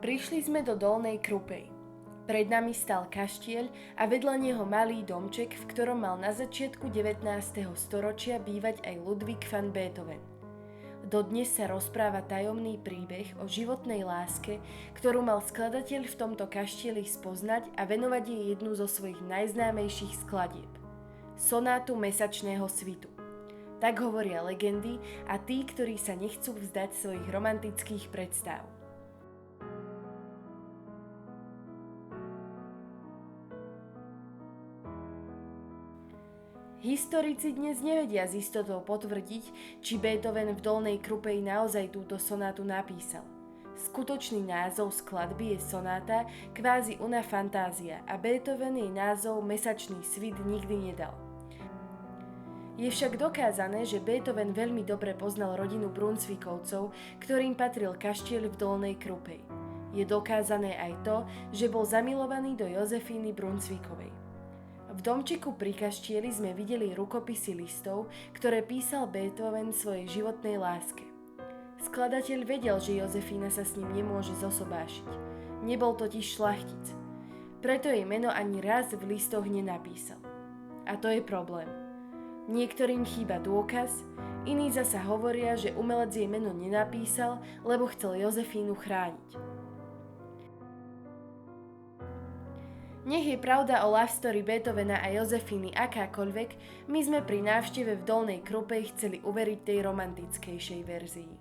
Prišli sme do Dolnej Krupej. Pred nami stal kaštieľ a vedľa neho malý domček, v ktorom mal na začiatku 19. storočia bývať aj Ludwig van Beethoven. Dodnes sa rozpráva tajomný príbeh o životnej láske, ktorú mal skladateľ v tomto kaštieli spoznať a venovať jej jednu zo svojich najznámejších skladieb. Sonátu mesačného svitu. Tak hovoria legendy a tí, ktorí sa nechcú vzdať svojich romantických predstáv. Historici dnes nevedia s istotou potvrdiť, či Beethoven v Dolnej Krupej naozaj túto sonátu napísal. Skutočný názov skladby je sonáta Quasi una fantasia a Beethoven jej názov Mesačný svit nikdy nedal. Je však dokázané, že Beethoven veľmi dobre poznal rodinu Brunswickovcov, ktorým patril kaštieľ v Dolnej Krupej. Je dokázané aj to, že bol zamilovaný do Jozefíny Brunswickovej. V domčeku pri kaštieli sme videli rukopisy listov, ktoré písal Beethoven svojej životnej láske. Skladateľ vedel, že Jozefína sa s ním nemôže zosobášiť. Nebol totiž šľachtic. Preto jej meno ani raz v listoch nenapísal. A to je problém. Niektorým chýba dôkaz, iní zasa hovoria, že umelec jej meno nenapísal, lebo chcel Jozefínu chrániť. Nech je pravda o love story Beethovena a Jozefíny akákoľvek, my sme pri návšteve v Dolnej Krupej chceli uveriť tej romantickejšej verzii.